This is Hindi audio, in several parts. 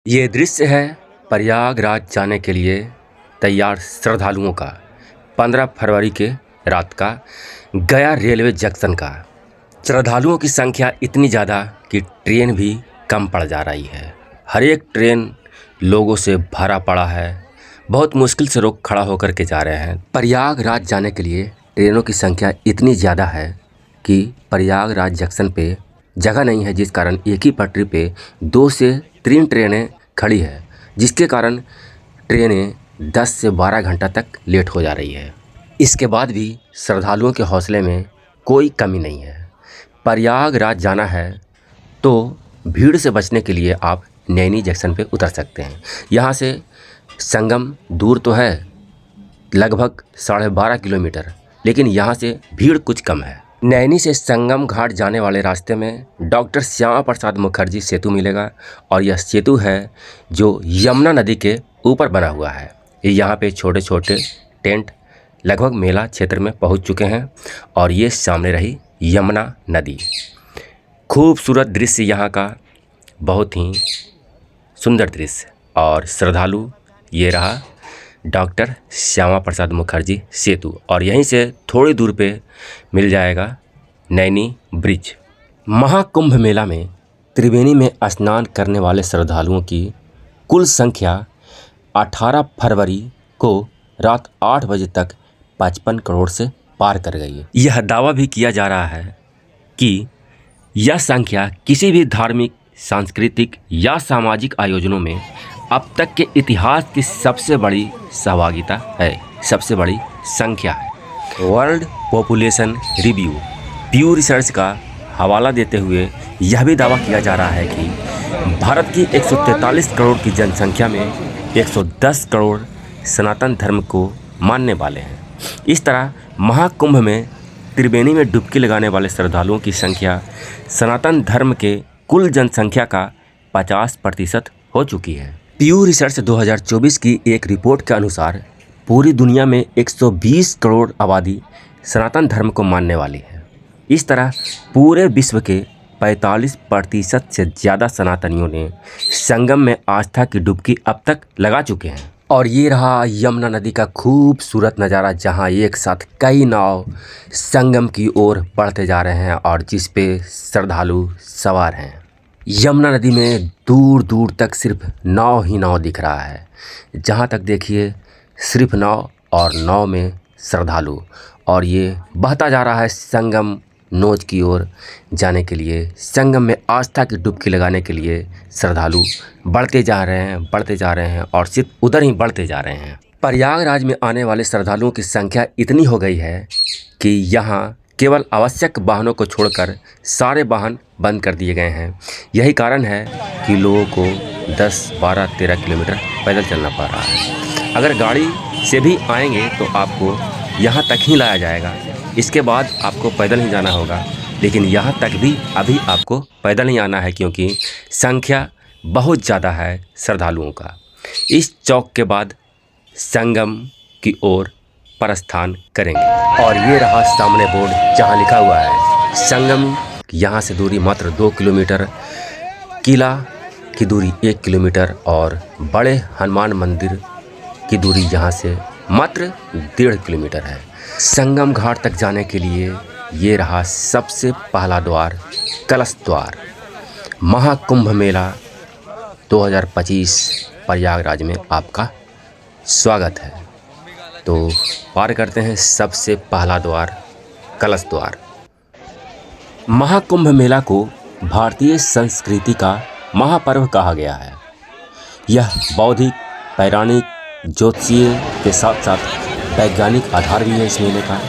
ये दृश्य है प्रयागराज जाने के लिए तैयार श्रद्धालुओं का 15 फरवरी के रात का गया रेलवे जंक्शन का। श्रद्धालुओं की संख्या इतनी ज़्यादा कि ट्रेन भी कम पड़ जा रही है। हर एक ट्रेन लोगों से भरा पड़ा है। बहुत मुश्किल से लोग खड़ा होकर के जा रहे हैं। प्रयागराज जाने के लिए ट्रेनों की संख्या इतनी ज़्यादा है कि प्रयागराज जंक्शन पे जगह नहीं है, जिस कारण एक ही पटरी पे 2 से 3 ट्रेनें खड़ी है, जिसके कारण ट्रेनें 10 से 12 घंटा तक लेट हो जा रही है। इसके बाद भी श्रद्धालुओं के हौसले में कोई कमी नहीं है। प्रयागराज जाना है तो भीड़ से बचने के लिए आप नैनी जंक्शन पे उतर सकते हैं। यहाँ से संगम दूर तो है, लगभग 12.5 किलोमीटर, लेकिन यहाँ से भीड़ कुछ कम है। नैनी से संगम घाट जाने वाले रास्ते में डॉक्टर श्यामा प्रसाद मुखर्जी सेतु मिलेगा, और यह सेतु है जो यमुना नदी के ऊपर बना हुआ है। यहाँ पे छोटे छोटे टेंट लगभग मेला क्षेत्र में पहुँच चुके हैं, और ये सामने रही यमुना नदी। खूबसूरत दृश्य यहाँ का, बहुत ही सुंदर दृश्य। और श्रद्धालु, ये रहा डॉक्टर श्यामा प्रसाद मुखर्जी सेतु, और यहीं से थोड़ी दूर पे मिल जाएगा नैनी ब्रिज। महाकुंभ मेला में त्रिवेणी में स्नान करने वाले श्रद्धालुओं की कुल संख्या 18 फरवरी को रात 8 बजे तक 55 करोड़ से पार कर गई है। यह दावा भी किया जा रहा है कि यह संख्या किसी भी धार्मिक, सांस्कृतिक या सामाजिक आयोजनों में अब तक के इतिहास की सबसे बड़ी सहभागिता है, सबसे बड़ी संख्या है। वर्ल्ड पॉपुलेशन रिव्यू प्यू रिसर्च का हवाला देते हुए यह भी दावा किया जा रहा है कि भारत की 143 करोड़ की जनसंख्या में 110 करोड़ सनातन धर्म को मानने वाले हैं। इस तरह महाकुंभ में त्रिवेणी में डुबकी लगाने वाले श्रद्धालुओं की संख्या सनातन धर्म के कुल जनसंख्या का 50% हो चुकी है। प्यू रिसर्च 2024 की एक रिपोर्ट के अनुसार पूरी दुनिया में 120 करोड़ आबादी सनातन धर्म को मानने वाली है। इस तरह पूरे विश्व के 45% से ज़्यादा सनातनियों ने संगम में आस्था की डुबकी अब तक लगा चुके हैं। और ये रहा यमुना नदी का खूबसूरत नज़ारा, जहाँ एक साथ कई नाव संगम की ओर बढ़ते जा रहे हैं और जिस पे श्रद्धालु सवार हैं। यमुना नदी में दूर दूर तक सिर्फ नाव ही नाव दिख रहा है। जहाँ तक देखिए सिर्फ नाव, और नाव में श्रद्धालु, और ये बहता जा रहा है संगम नोच की ओर जाने के लिए। संगम में आस्था की डुबकी लगाने के लिए श्रद्धालु बढ़ते जा रहे हैं और सिर्फ उधर ही बढ़ते जा रहे हैं। प्रयागराज में आने वाले श्रद्धालुओं की संख्या इतनी हो गई है कि यहाँ केवल आवश्यक वाहनों को छोड़कर सारे वाहन बंद कर दिए गए हैं। यही कारण है कि लोगों को 10, 12, 13 किलोमीटर पैदल चलना पड़ रहा है। अगर गाड़ी से भी आएंगे तो आपको यहाँ तक ही लाया जाएगा, इसके बाद आपको पैदल ही जाना होगा। लेकिन यहाँ तक भी अभी आपको पैदल ही आना है, क्योंकि संख्या बहुत ज़्यादा है श्रद्धालुओं का। इस चौक के बाद संगम की ओर प्रस्थान करेंगे। और ये रहा सामने बोर्ड जहाँ लिखा हुआ है संगम। यहाँ से दूरी मात्र 2 किलोमीटर, किला की दूरी 1 किलोमीटर, और बड़े हनुमान मंदिर की दूरी यहाँ से मात्र 1.5 किलोमीटर है। संगम घाट तक जाने के लिए ये रहा सबसे पहला द्वार, कलश द्वार। महाकुंभ मेला 2025 प्रयागराज में आपका स्वागत है। तो पार करते हैं सबसे पहला द्वार, कलश द्वार। महाकुंभ मेला को भारतीय संस्कृति का महापर्व कहा गया है। यह बौद्धिक, पौराणिक, ज्योतिषीय के साथ साथ वैज्ञानिक आधार भी है इस मेले का।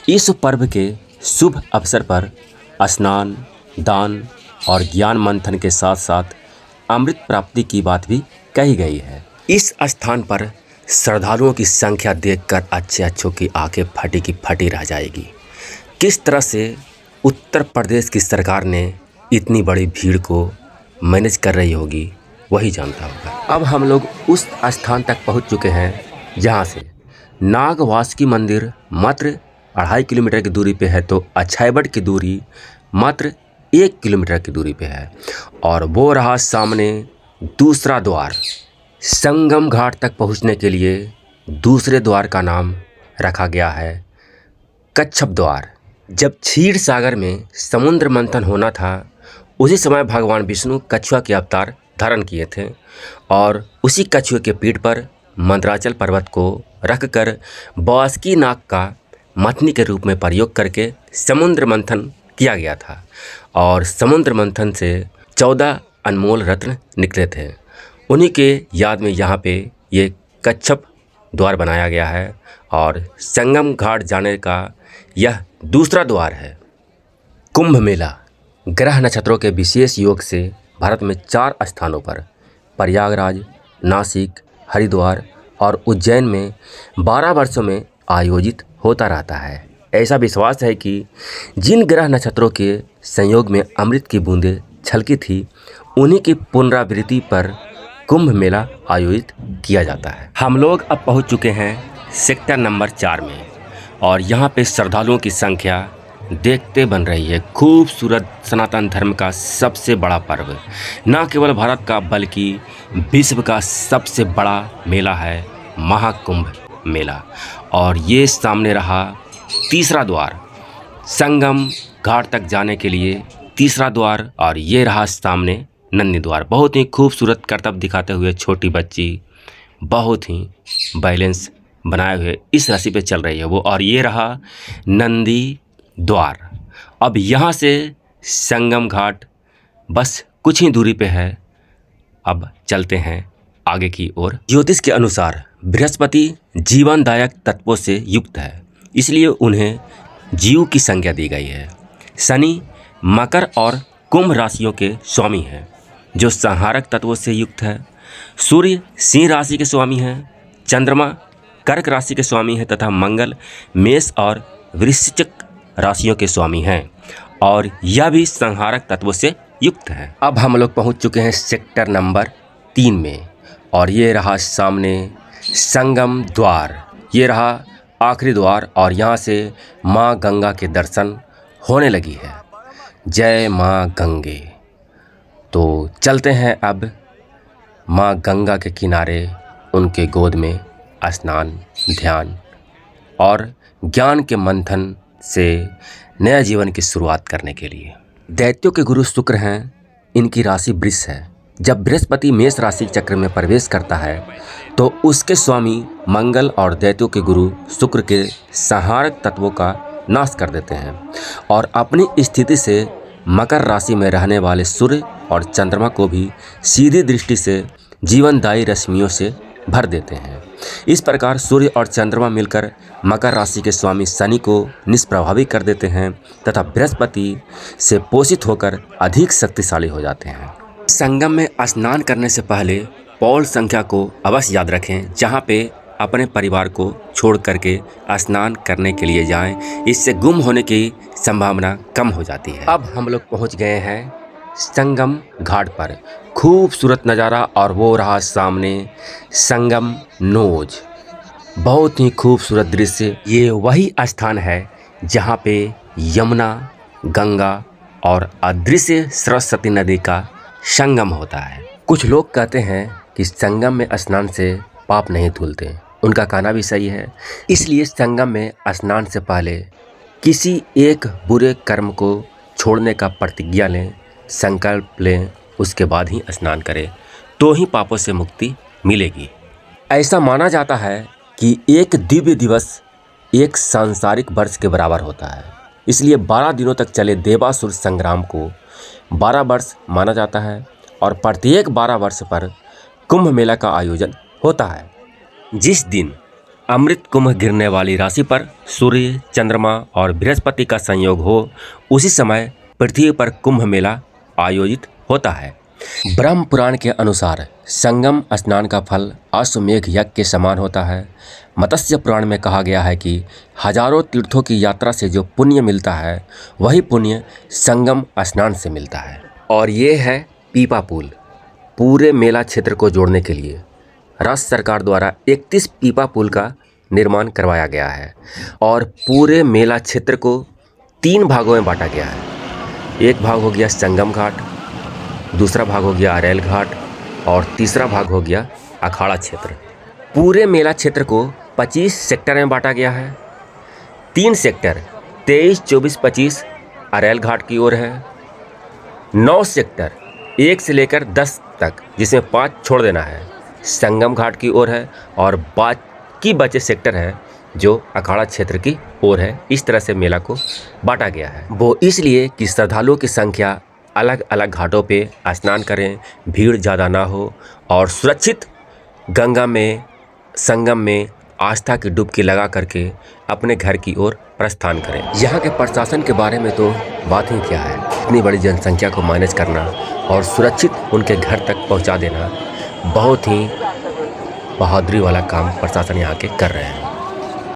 इस पर्व के शुभ अवसर पर स्नान, दान और ज्ञान मंथन के साथ साथ अमृत प्राप्ति की बात भी कही गई है। इस स्थान पर श्रद्धालुओं की संख्या देखकर अच्छों की आंखें फटी की फटी रह जाएगी। किस तरह से उत्तर प्रदेश की सरकार ने इतनी बड़ी भीड़ को मैनेज कर रही होगी, वही जानता होगा। अब हम लोग उस स्थान तक पहुंच चुके हैं जहां से नागवासुकी मंदिर मात्र 2.5 किलोमीटर की दूरी पे है, तो अक्षयवट की दूरी मात्र 1 किलोमीटर की दूरी पे है। और वो रहा सामने दूसरा द्वार। संगम घाट तक पहुंचने के लिए दूसरे द्वार का नाम रखा गया है कच्छप द्वार। जब क्षीर सागर में समुद्र मंथन होना था, उसी समय भगवान विष्णु कछुआ के अवतार धारण किए थे और उसी कछुए के पीठ पर मंदराचल पर्वत को रखकर बासुकी नाग का मथनी के रूप में प्रयोग करके समुद्र मंथन किया गया था और समुद्र मंथन से 14 अनमोल रत्न निकले थे। उन्हीं के याद में यहाँ पे ये कच्छप द्वार बनाया गया है और संगम घाट जाने का यह दूसरा द्वार है। कुंभ मेला। ग्रह नक्षत्रों के विशेष योग से भारत में 4 स्थानों पर प्रयागराज, नासिक, हरिद्वार और उज्जैन में 12 वर्षों में आयोजित होता रहता है। ऐसा विश्वास है कि जिन ग्रह नक्षत्रों के संयोग में अमृत की बूंदें छलकी थी, उन्हीं की पुनरावृत्ति पर कुंभ मेला आयोजित किया जाता है। हम लोग अब पहुंच चुके हैं सेक्टर नंबर 4 में और यहाँ पे श्रद्धालुओं की संख्या देखते बन रही है। खूबसूरत सनातन धर्म का सबसे बड़ा पर्व, न केवल भारत का बल्कि विश्व का सबसे बड़ा मेला है महाकुंभ मेला। और ये सामने रहा तीसरा द्वार, संगम घाट तक जाने के लिए तीसरा द्वार, और ये रहा सामने नंदी द्वार। बहुत ही खूबसूरत करतब दिखाते हुए छोटी बच्ची बहुत ही बैलेंस बनाए हुए इस रस्सी पे चल रही है वो, और ये रहा नंदी द्वार। अब यहाँ से संगम घाट बस कुछ ही दूरी पे है। अब चलते हैं आगे की ओर। ज्योतिष के अनुसार बृहस्पति जीवनदायक तत्वों से युक्त है, इसलिए उन्हें जीव की संज्ञा दी गई है। शनि मकर और कुंभ राशियों के स्वामी हैं, जो संहारक तत्वों से युक्त है। सूर्य सिंह राशि के स्वामी हैं, चंद्रमा कर्क राशि के स्वामी हैं तथा मंगल मेष और वृश्चिक राशियों के स्वामी हैं और यह भी संहारक तत्वों से युक्त है। अब हम लोग पहुंच चुके हैं सेक्टर नंबर 3 में और ये रहा सामने संगम द्वार। ये रहा आखिरी द्वार और यहाँ से माँ गंगा के दर्शन होने लगी है। जय माँ गंगे। तो चलते हैं अब माँ गंगा के किनारे, उनके गोद में स्नान, ध्यान और ज्ञान के मंथन से नया जीवन की शुरुआत करने के लिए। दैत्यों के गुरु शुक्र हैं, इनकी राशि वृष है। जब बृहस्पति मेष राशि चक्र में प्रवेश करता है तो उसके स्वामी मंगल और दैत्यों के गुरु शुक्र के संहारक तत्वों का नाश कर देते हैं और अपनी स्थिति से मकर राशि में रहने वाले सूर्य और चंद्रमा को भी सीधी दृष्टि से जीवनदायी रश्मियों से भर देते हैं। इस प्रकार सूर्य और चंद्रमा मिलकर मकर राशि के स्वामी शनि को निष्प्रभावी कर देते हैं तथा बृहस्पति से पोषित होकर अधिक शक्तिशाली हो जाते हैं। संगम में स्नान करने से पहले पौल संख्या को अवश्य याद रखें, जहां पे अपने परिवार को छोड़ करके स्नान करने के लिए जाएं। इससे गुम होने की संभावना कम हो जाती है। अब हम लोग पहुंच गए हैं संगम घाट पर। खूबसूरत नज़ारा और वो रहा सामने संगम नोज। बहुत ही खूबसूरत दृश्य। ये वही स्थान है जहाँ पे यमुना, गंगा और अदृश्य सरस्वती नदी का संगम होता है। कुछ लोग कहते हैं कि संगम में स्नान से पाप नहीं धुलते। उनका कहना भी सही है। इसलिए संगम में स्नान से पहले किसी एक बुरे कर्म को छोड़ने का प्रतिज्ञा लें, संकल्प लें, उसके बाद ही स्नान करें, तो ही पापों से मुक्ति मिलेगी। ऐसा माना जाता है कि एक दिव्य दिवस एक सांसारिक वर्ष के बराबर होता है। इसलिए 12 दिनों तक चले देवासुर संग्राम को 12 वर्ष माना जाता है और प्रत्येक 12 वर्ष पर कुंभ मेला का आयोजन होता है। जिस दिन अमृत कुंभ गिरने वाली राशि पर सूर्य, चंद्रमा और बृहस्पति का संयोग हो, उसी समय पृथ्वी पर कुंभ मेला आयोजित होता है। ब्रह्म पुराण के अनुसार संगम स्नान का फल अश्वमेघ यज्ञ के समान होता है। मत्स्य पुराण में कहा गया है कि हजारों तीर्थों की यात्रा से जो पुण्य मिलता है, वही पुण्य संगम स्नान से मिलता है। और ये है पीपा पुल। पूरे मेला क्षेत्र को जोड़ने के लिए राज्य सरकार द्वारा 31 पीपा पुल का निर्माण करवाया गया है और पूरे मेला क्षेत्र को 3 भागों में बांटा गया है। एक भाग हो गया संगम घाट, दूसरा भाग हो गया अरेल घाट और तीसरा भाग हो गया अखाड़ा क्षेत्र। पूरे मेला क्षेत्र को 25 सेक्टर में बांटा गया है। 3 सेक्टर 23, 24, 25 अरैल घाट की ओर है। 9 सेक्टर 1 से लेकर 10 तक, जिसमें 5 छोड़ देना है, संगम घाट की ओर है और बाकी बचे सेक्टर है जो अखाड़ा क्षेत्र की ओर है। इस तरह से मेला को बांटा गया है। वो इसलिए कि श्रद्धालुओं की संख्या अलग अलग घाटों पे स्नान करें, भीड़ ज़्यादा ना हो और सुरक्षित गंगा में, संगम में आस्था की डुबकी लगा करके अपने घर की ओर प्रस्थान करें। यहाँ के प्रशासन के बारे में तो बात ही क्या है। इतनी बड़ी जनसंख्या को मैनेज करना और सुरक्षित उनके घर तक पहुँचा देना बहुत ही बहादुरी वाला काम प्रशासन यहाँ के कर रहे हैं।